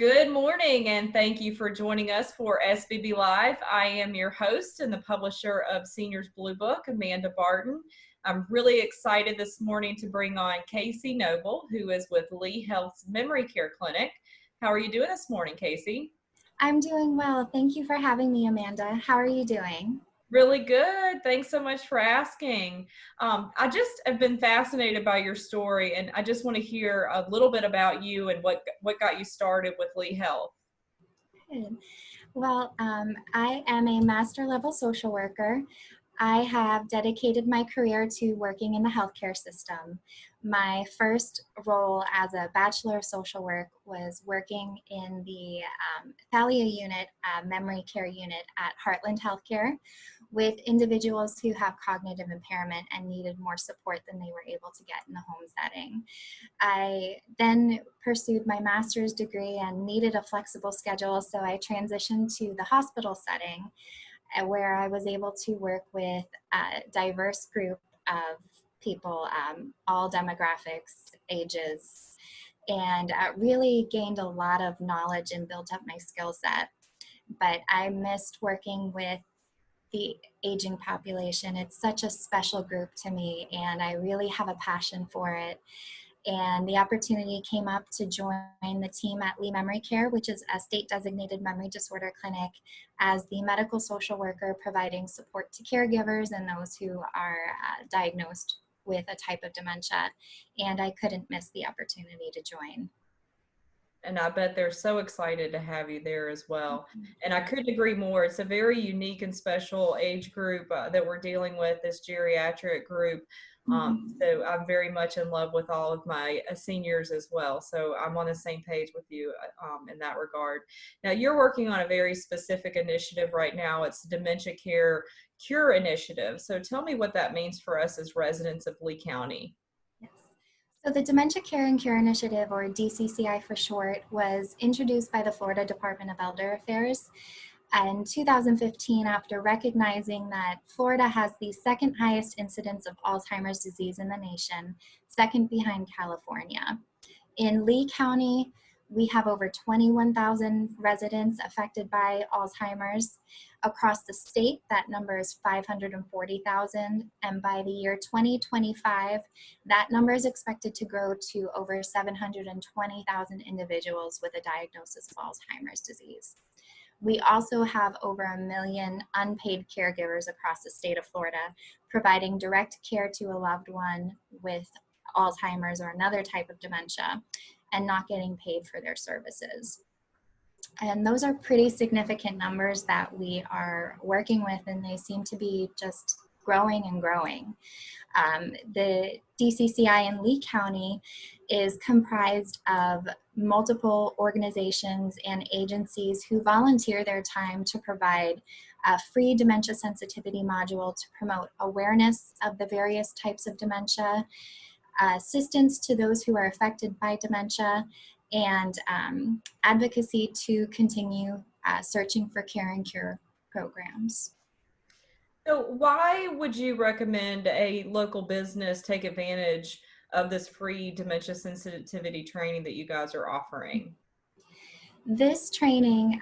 Good morning, and thank you for joining us for SBB Live. I am your host and the publisher of Seniors Blue Book, Amanda Barton. I'm really excited this morning to bring on Casey Nobile, who is with Lee Health's Memory Care Clinic. How are you doing this morning, Casey? I'm doing well. Thank you for having me, Amanda. How are you doing? Really good. Thanks so much for asking. I just have been fascinated by your story, and I just want to hear a little bit about you and what got you started with Lee Health. Good. Well, I am a master level social worker. I have dedicated my career to working in the healthcare system. My first role as a Bachelor of Social Work was working in the Thalia unit, memory care unit at Heartland Healthcare with individuals who have cognitive impairment and needed more support than they were able to get in the home setting. I then pursued my master's degree and needed a flexible schedule, so I transitioned to the hospital setting where I was able to work with a diverse group of people, all demographics, ages, and really gained a lot of knowledge and built up my skill set. But I missed working with the aging population. It's such a special group to me, and I really have a passion for it. And the opportunity came up to join the team at Lee Memory Care, which is a state-designated memory disorder clinic, as the medical social worker providing support to caregivers and those who are diagnosed with a type of dementia. And I couldn't miss the opportunity to join. And I bet they're so excited to have you there as well. And I couldn't agree more. It's a very unique and special age group that we're dealing with, this geriatric group. So I'm very much in love with all of my seniors as well. So I'm on the same page with you in that regard. Now, you're working on a very specific initiative right now. It's Dementia Care Cure Initiative. So tell me what that means for us as residents of Lee County. So the Dementia Care and Cure Initiative, or DCCI for short, was introduced by the Florida Department of Elder Affairs in 2015 after recognizing that Florida has the second highest incidence of Alzheimer's disease in the nation, second behind California. In Lee County, we have over 21,000 residents affected by Alzheimer's. Across the state, that number is 540,000, and by the year 2025, that number is expected to grow to over 720,000 individuals with a diagnosis of Alzheimer's disease. We also have over 1 million unpaid caregivers across the state of Florida, providing direct care to a loved one with Alzheimer's or another type of dementia, and not getting paid for their services. And those are pretty significant numbers that we are working with, and they seem to be just growing and growing. The DCCI in Lee County is comprised of multiple organizations and agencies who volunteer their time to provide a free dementia sensitivity module to promote awareness of the various types of dementia, assistance to those who are affected by dementia, and advocacy to continue searching for care and cure programs. So why would you recommend a local business take advantage of this free dementia sensitivity training that you guys are offering? This training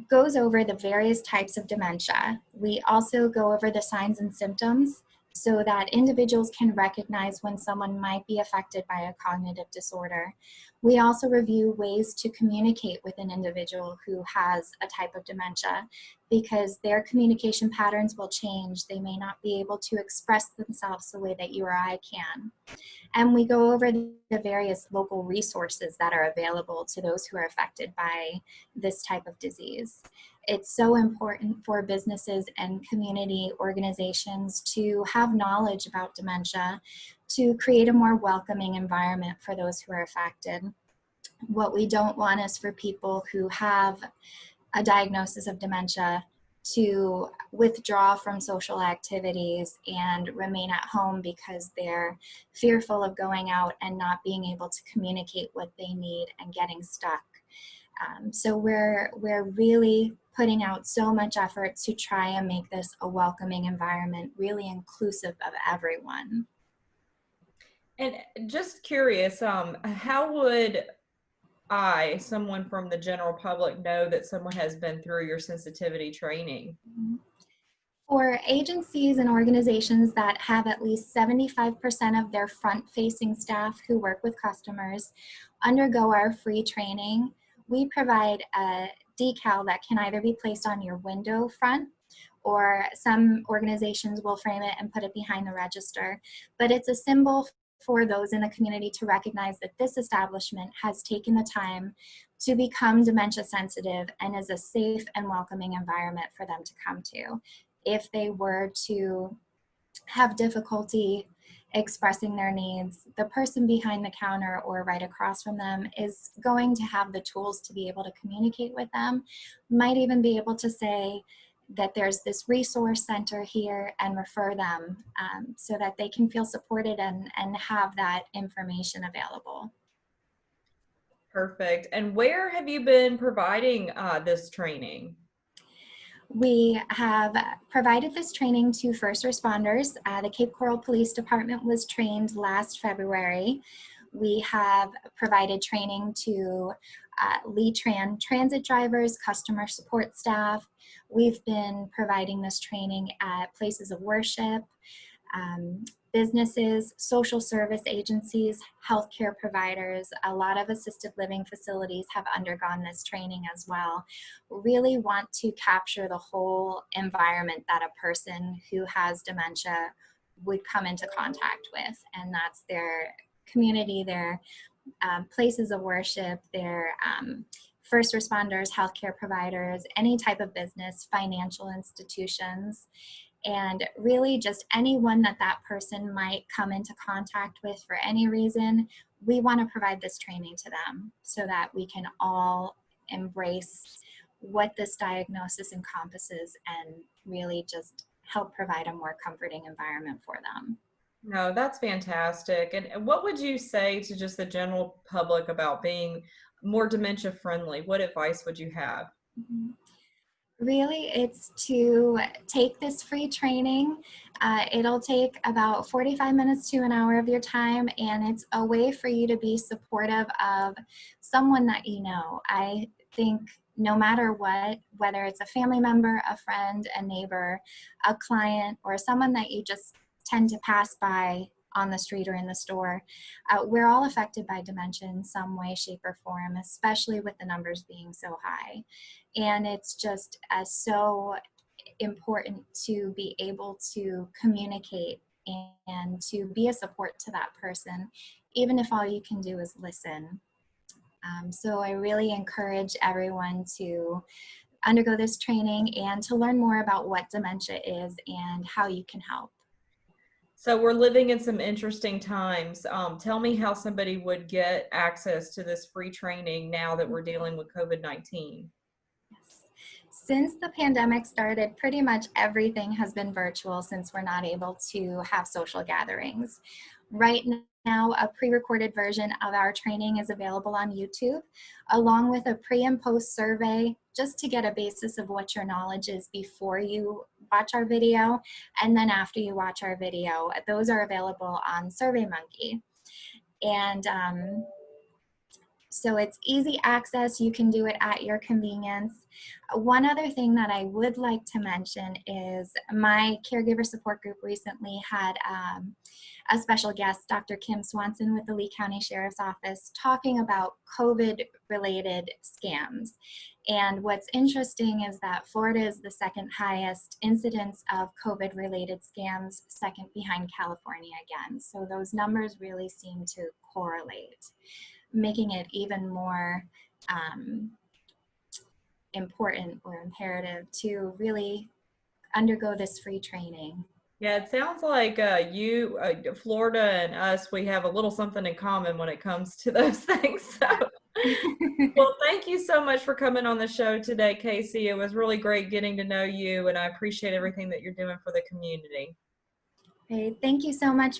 goes over the various types of dementia. We also go over the signs and symptoms so that individuals can recognize when someone might be affected by a cognitive disorder. We also review ways to communicate with an individual who has a type of dementia, because their communication patterns will change. They may not be able to express themselves the way that you or I can. And we go over the various local resources that are available to those who are affected by this type of disease. It's so important for businesses and community organizations to have knowledge about dementia, to create a more welcoming environment for those who are affected. What we don't want is for people who have a diagnosis of dementia to withdraw from social activities and remain at home because they're fearful of going out and not being able to communicate what they need and getting stuck. So we're really putting out so much effort to try and make this a welcoming environment, really inclusive of everyone. And just curious, how would I, someone from the general public, know that someone has been through your sensitivity training? For agencies and organizations that have at least 75% of their front-facing staff who work with customers undergo our free training, we provide a decal that can either be placed on your window front, or some organizations will frame it and put it behind the register. But it's a symbol for those in the community to recognize that this establishment has taken the time to become dementia sensitive and is a safe and welcoming environment for them to come to. If they were to have difficulty expressing their needs, the person behind the counter or right across from them is going to have the tools to be able to communicate with them, might even be able to say that there's this resource center here and refer them, so that they can feel supported and have that information available. Perfect. And where have you been providing this training? We have provided this training to first responders. The Cape Coral Police Department was trained last February. We have provided training to Lee Tran transit drivers, customer support staff. We've been providing this training at places of worship, businesses, social service agencies, healthcare providers. A lot of assisted living facilities have undergone this training as well. Really want to capture the whole environment that a person who has dementia would come into contact with, and that's their community, their places of worship, their first responders, healthcare providers, any type of business, financial institutions, and really just anyone that that person might come into contact with for any reason. We want to provide this training to them so that we can all embrace what this diagnosis encompasses and really just help provide a more comforting environment for them. No, that's fantastic. And what would you say to just the general public about being more dementia friendly? What advice would you have? Mhm. Really, it's to take this free training. It'll take about 45 minutes to an hour of your time, and it's a way for you to be supportive of someone that you know. I think no matter what, whether it's a family member, a friend, a neighbor, a client, or someone that you just tend to pass by on the street or in the store, we're all affected by dementia in some way, shape, or form, especially with the numbers being so high. And it's just so important to be able to communicate and to be a support to that person, even if all you can do is listen. So I really encourage everyone to undergo this training and to learn more about what dementia is and how you can help. So we're living in some interesting times. Tell me how somebody would get access to this free training now that we're dealing with COVID-19. Yes. Since the pandemic started, pretty much everything has been virtual since we're not able to have social gatherings. Right now, a pre-recorded version of our training is available on YouTube, along with a pre and post survey, just to get a basis of what your knowledge is before you watch our video, and then after you watch our video. Those are available on SurveyMonkey. And so it's easy access. You can do it at your convenience. One other thing that I would like to mention is my caregiver support group recently had a special guest, Dr. Kim Swanson with the Lee County Sheriff's Office, talking about COVID-related scams. And what's interesting is that Florida is the second highest incidence of COVID-related scams, second behind California again. So those numbers really seem to correlate, making it even more important or imperative to really undergo this free training. Yeah, it sounds like Florida and us, we have a little something in common when it comes to those things. So, well, thank you so much for coming on the show today, Casey. It was really great getting to know you, and I appreciate everything that you're doing for the community. Okay, thank you so much for